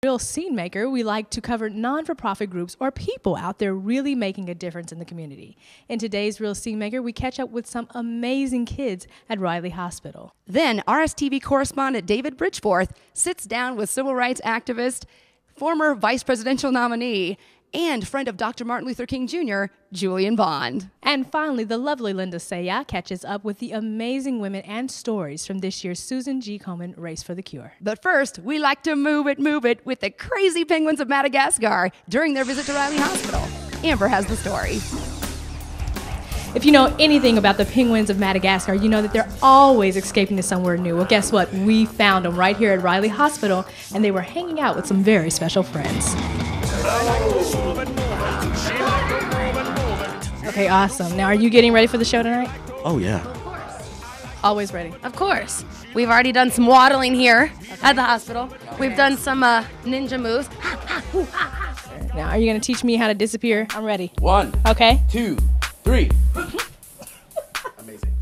Real Scene Maker, we like to cover non-for-profit groups or people out there really making a difference in the community. In today's Real Scene Maker, we catch up with some amazing kids at Riley Hospital. Then RSTV correspondent David Bridgeforth sits down with civil rights activist, former vice presidential nominee, and friend of Dr. Martin Luther King Jr., Julian Bond. And finally, the lovely Linda Saya catches up with the amazing women and stories from this year's Susan G. Komen Race for the Cure. But first, we like to move it with the crazy penguins of Madagascar during their visit to Riley Hospital. Amber has the story. If you know anything about the penguins of Madagascar, you know that they're always escaping to somewhere new. Well, guess what? We found them right here at Riley Hospital, and they were hanging out with some very special friends. Okay, awesome. Now, are you getting ready for the show tonight? Oh, yeah. Always ready. Of course. We've already done some waddling here at the hospital. We've done some ninja moves. Now, are you going to teach me how to disappear? I'm ready. 1, Okay. 2, 3. Amazing.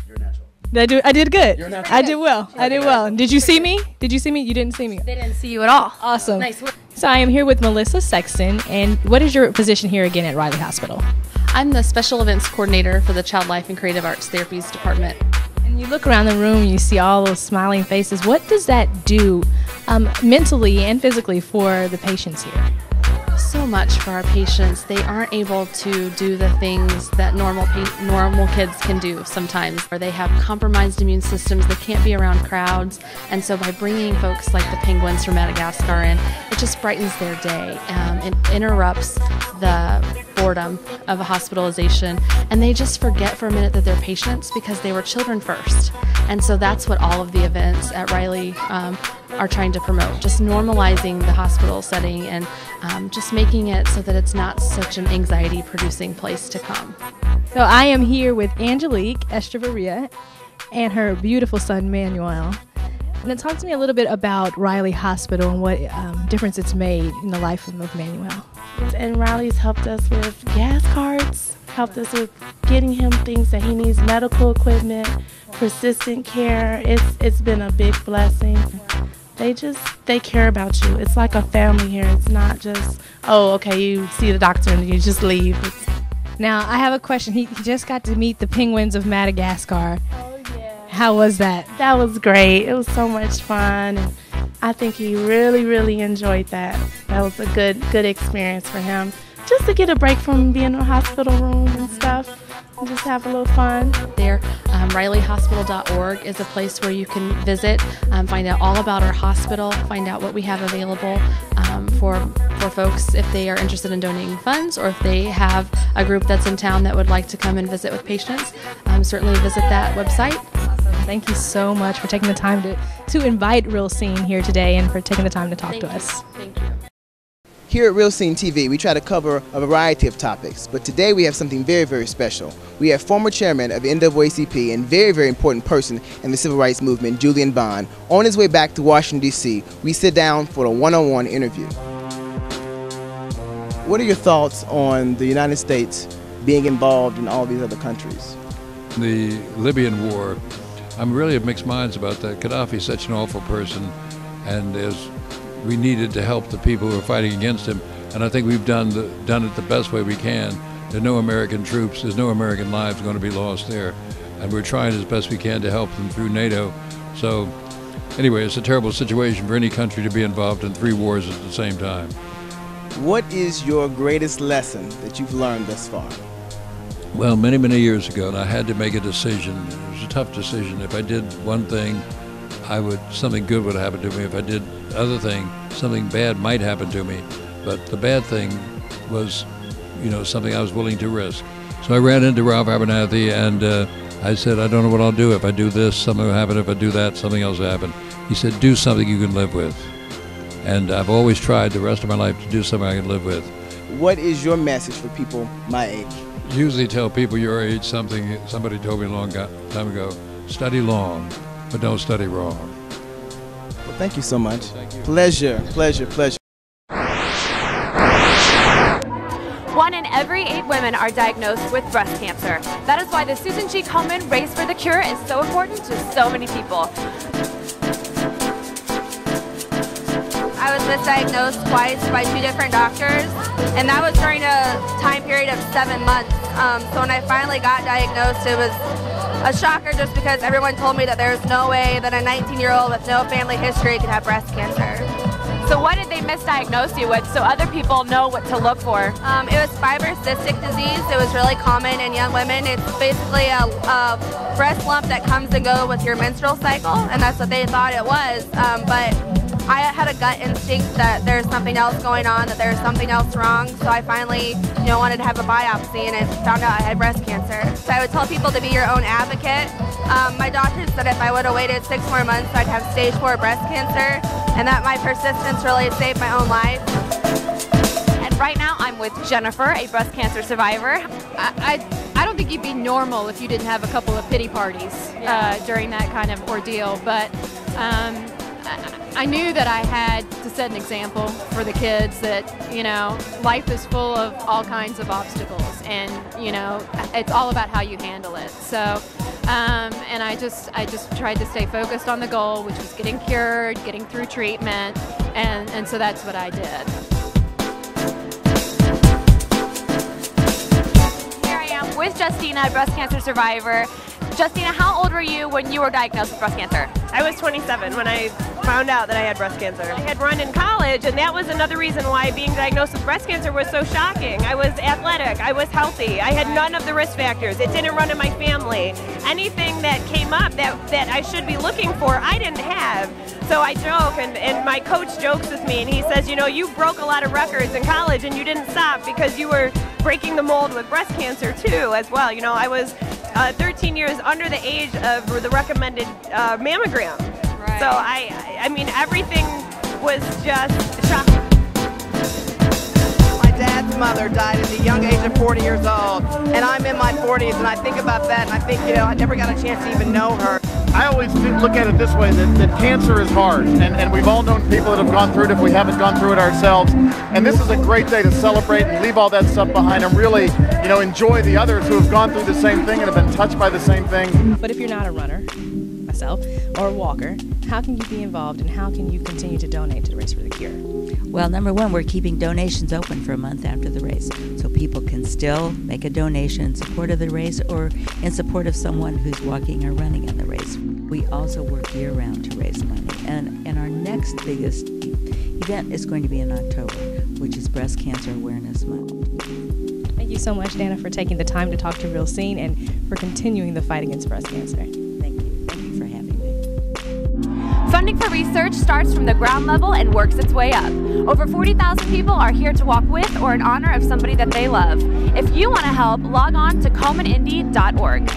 You're natural. I did good. You're natural. I did well. I did well. Did you see me? Did you see me? You didn't see me. They didn't see you at all. Awesome. Nice work. So I am here with Melissa Sexton, and what is your position here again at Riley Hospital? I'm the Special Events Coordinator for the Child Life and Creative Arts Therapies Department. And you look around the room and you see all those smiling faces. What does that do mentally and physically for the patients here? So much for our patients. They aren't able to do the things that normal kids can do sometimes, or they have compromised immune systems. They can't be around crowds, and so by bringing folks like the penguins from Madagascar in, it just brightens their day. It interrupts the boredom of a hospitalization, and they just forget for a minute that they're patients because they were children first. And so that's what all of the events at Riley are trying to promote, just normalizing the hospital setting and just making it so that it's not such an anxiety-producing place to come. So I am here with Angelique Echevarria and her beautiful son, Manuel. And then talk to me a little bit about Riley Hospital and what difference it's made in the life of Manuel. And Riley's helped us with gas cards, helped us with getting him things that he needs, medical equipment, persistent care. It's been a big blessing. They care about you. It's like a family here. It's not just, oh, okay, you see the doctor and you just leave. Now, I have a question. He just got to meet the penguins of Madagascar. Oh, yeah. How was that? That was great. It was so much fun. And I think he really, really enjoyed that. That was a good experience for him. Just to get a break from being in a hospital room and stuff. And just have a little fun. There, RileyHospital.org is a place where you can visit, find out all about our hospital, find out what we have available for folks if they are interested in donating funds, or if they have a group that's in town that would like to come and visit with patients. Certainly visit that website. Awesome. Thank you so much for taking the time to invite Real Scene here today and for taking the time to talk to us. Thank you. Here at Real Scene TV, we try to cover a variety of topics, but today we have something very, very special. We have former chairman of NAACP and very, very important person in the civil rights movement, Julian Bond. On his way back to Washington, D.C., we sit down for a one-on-one interview. What are your thoughts on the United States being involved in all these other countries? The Libyan war, I'm really of mixed minds about that. Gaddafi's such an awful person, and we needed to help the people who are fighting against him, and I think we've done it the best way we can. There are no American troops, there's no American lives going to be lost there, and we're trying as best we can to help them through NATO. So anyway, it's a terrible situation for any country to be involved in 3 wars at the same time. What is your greatest lesson that you've learned thus far? Well, many, many years ago, and I had to make a decision. It was a tough decision. If I did one thing, something good would happen to me. If I did the other thing, something bad might happen to me. But the bad thing was, something I was willing to risk. So I ran into Ralph Abernathy and I said, I don't know what I'll do. If I do this, something will happen. If I do that, something else will happen. He said, do something you can live with. And I've always tried the rest of my life to do something I can live with. What is your message for people my age? Usually tell people your age something somebody told me a long time ago. Study long, but don't study wrong. Well, thank you so much. Thank you. Pleasure, pleasure, pleasure. 1 in every 8 women are diagnosed with breast cancer. That is why the Susan G. Komen Race for the Cure is so important to so many people. I was misdiagnosed twice by 2 different doctors, and that was during a time period of 7 months. So when I finally got diagnosed, it was a shocker just because everyone told me that there's no way that a 19-year-old with no family history could have breast cancer. So what did they misdiagnose you with so other people know what to look for? It was fibrocystic disease. It was really common in young women. It's basically a breast lump that comes and goes with your menstrual cycle, and that's what they thought it was. But I had a gut instinct that there's something else going on, that there's something else wrong. So I finally, wanted to have a biopsy, and I found out I had breast cancer. So I would tell people to be your own advocate. My doctor said if I would have waited 6 more months, I'd have stage 4 breast cancer, and that my persistence really saved my own life. And right now I'm with Jennifer, a breast cancer survivor. I don't think you'd be normal if you didn't have a couple of pity parties during that kind of ordeal, but I knew that I had to set an example for the kids that, life is full of all kinds of obstacles, and, it's all about how you handle it. So, and I just tried to stay focused on the goal, which was getting cured, getting through treatment, and so that's what I did. Here I am with Justina, a breast cancer survivor. Justina, how old were you when you were diagnosed with breast cancer? I was 27 when I found out that I had breast cancer. I had run in college, and that was another reason why being diagnosed with breast cancer was so shocking. I was athletic, I was healthy, I had none of the risk factors. It didn't run in my family. Anything that came up that I should be looking for, I didn't have. So I joke, and my coach jokes with me, and he says, you broke a lot of records in college, and you didn't stop because you were breaking the mold with breast cancer too, as well. I was 13 years under the age of the recommended mammogram. Right. So I mean, everything was just shocking. My dad's mother died at the young age of 40 years old, and I'm in my 40s, and I think about that, and I think, I never got a chance to even know her. I always look at it this way, that cancer is hard, and we've all known people that have gone through it if we haven't gone through it ourselves. And this is a great day to celebrate and leave all that stuff behind and really, enjoy the others who have gone through the same thing and have been touched by the same thing. But if you're not a runner, myself, or a walker, how can you be involved, and how can you continue to donate to the Race for the Cure? Well, number one, we're keeping donations open for a month after the race, so people can still make a donation in support of the race or in support of someone who's walking or running in the race. We also work year-round to raise money, and our next biggest event is going to be in October, which is Breast Cancer Awareness Month. Thank you so much, Dana, for taking the time to talk to Real Scene and for continuing the fight against breast cancer. Thank you. Thank you for having me. Funding for research starts from the ground level and works its way up. Over 40,000 people are here to walk with or in honor of somebody that they love. If you want to help, log on to KomenIndy.org.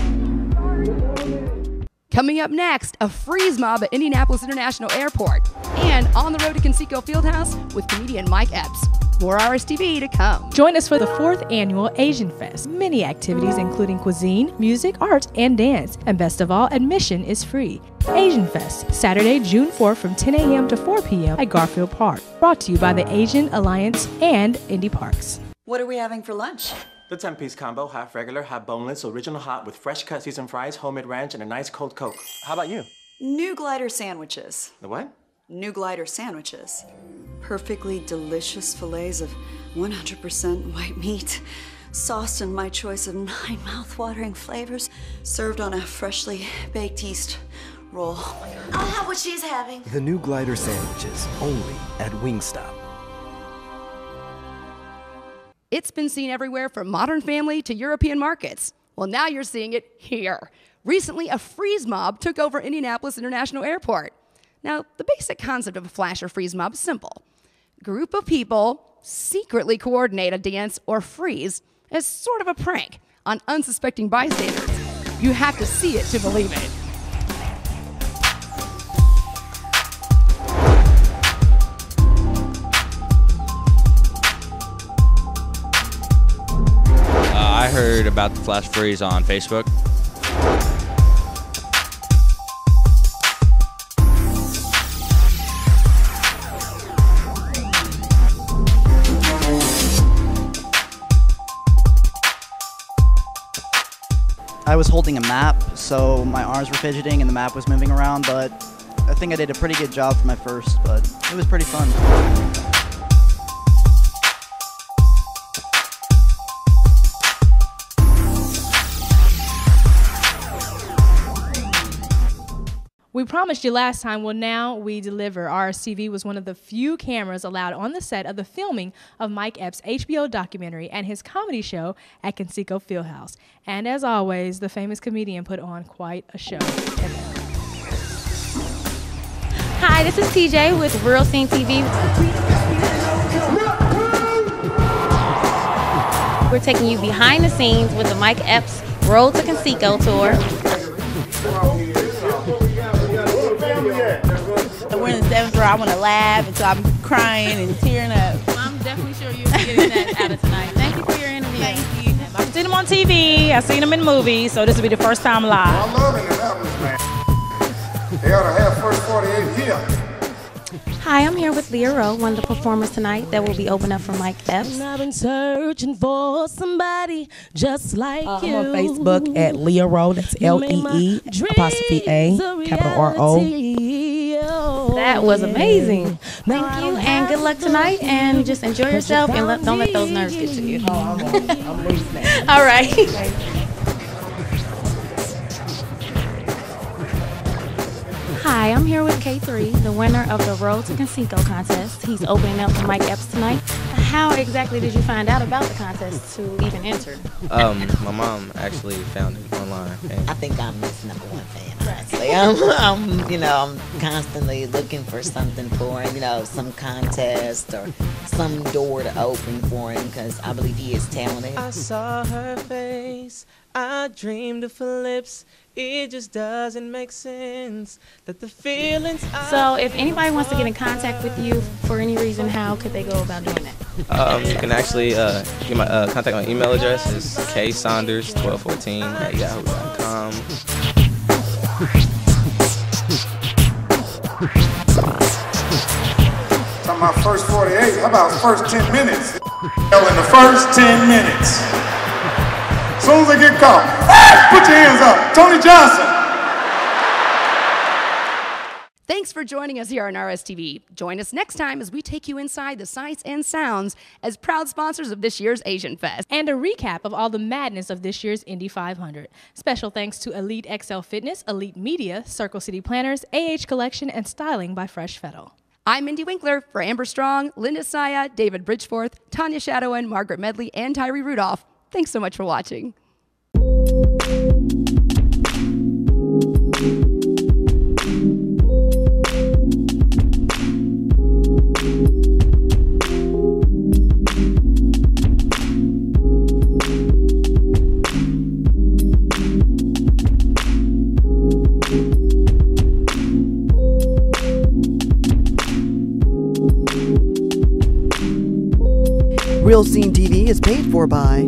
Coming up next, a freeze mob at Indianapolis International Airport, and on the road to Conseco Fiedhouse with comedian Mike Epps. More RSTV to come. Join us for the 4th annual Asian Fest. Many activities including cuisine, music, art, and dance. And best of all, admission is free. Asian Fest, Saturday, June 4th from 10 a.m. to 4 p.m. at Garfield Park. Brought to you by the Asian Alliance and Indy Parks. What are we having for lunch? The 10-piece combo, half regular, half boneless, original hot with fresh cut seasoned fries, homemade ranch, and a nice cold Coke. How about you? New glider sandwiches. The what? New glider sandwiches. Perfectly delicious fillets of 100% white meat, sauced in my choice of 9 mouth-watering flavors, served on a freshly baked yeast roll. Oh my God. I'll have what she's having. The new glider sandwiches, only at Wingstop. It's been seen everywhere from Modern Family to European markets. Well, now you're seeing it here. Recently, a freeze mob took over Indianapolis International Airport. Now, the basic concept of a flash or freeze mob is simple. A group of people secretly coordinate a dance or freeze as sort of a prank on unsuspecting bystanders. You have to see it to believe it. I heard about the flash freeze on Facebook. I was holding a map, so my arms were fidgeting and the map was moving around, but I think I did a pretty good job for my first, but It was pretty fun. We promised you last time, well now we deliver. RSTV was one of the few cameras allowed on the set of the filming of Mike Epps' HBO documentary and his comedy show at Conseco Fiedhouse. And as always, the famous comedian put on quite a show. Hi, this is TJ with Real Scene TV. We're taking you behind the scenes with the Mike Epps Road to Conseco tour. We're in the 7th row. I want to laugh until I'm crying and tearing up. I'm definitely sure you'll be getting that out of tonight. Thank you for your interview. Thank you. I've seen them on TV. I've seen them in movies, so this will be the first time live. I love Indianapolis, man. They ought to have first 48 here. Hi, I'm here with Leah Rowe, one of the performers tonight that will be opening up for Mike Epps. I've been searching for somebody just like you. I'm on Facebook at Leah Rowe. That's Lee apostrophe A capital R-O. That was amazing. Thank you, and good luck tonight, and just enjoy yourself, and don't let those nerves get to you. I'm listening. All right. Hi, I'm here with K3, the winner of the Road to Conseco contest. He's opening up for Mike Epps tonight. How exactly did you find out about the contest to even enter? My mom actually found it online. I think I'm his #1 fan, honestly. I'm constantly looking for something for him, some contest or some door to open for him because I believe he is talented. I saw her face, I dreamed of her lips. It just doesn't make sense that the feelings. So, if anybody wants to get in contact with you for any reason, how could they go about doing that? You can actually get my contact my email address is ksaunders1214@yahoo.com. Talking about first 48. How about first 10 minutes? In the first 10 minutes. As soon as they get caught, put your hands up. Tony Johnson. Thanks for joining us here on RSTV. Join us next time as we take you inside the sights and sounds as proud sponsors of this year's Asian Fest. And a recap of all the madness of this year's Indy 500. Special thanks to Elite XL Fitness, Elite Media, Circle City Planners, AH Collection, and Styling by Fresh Fettle. I'm Indy Winkler for Amber Strong, Linda Saya, David Bridgeforth, Tanya Shadowan, Margaret Medley, and Tyree Rudolph. Thanks so much for watching. Real Scene TV is paid for by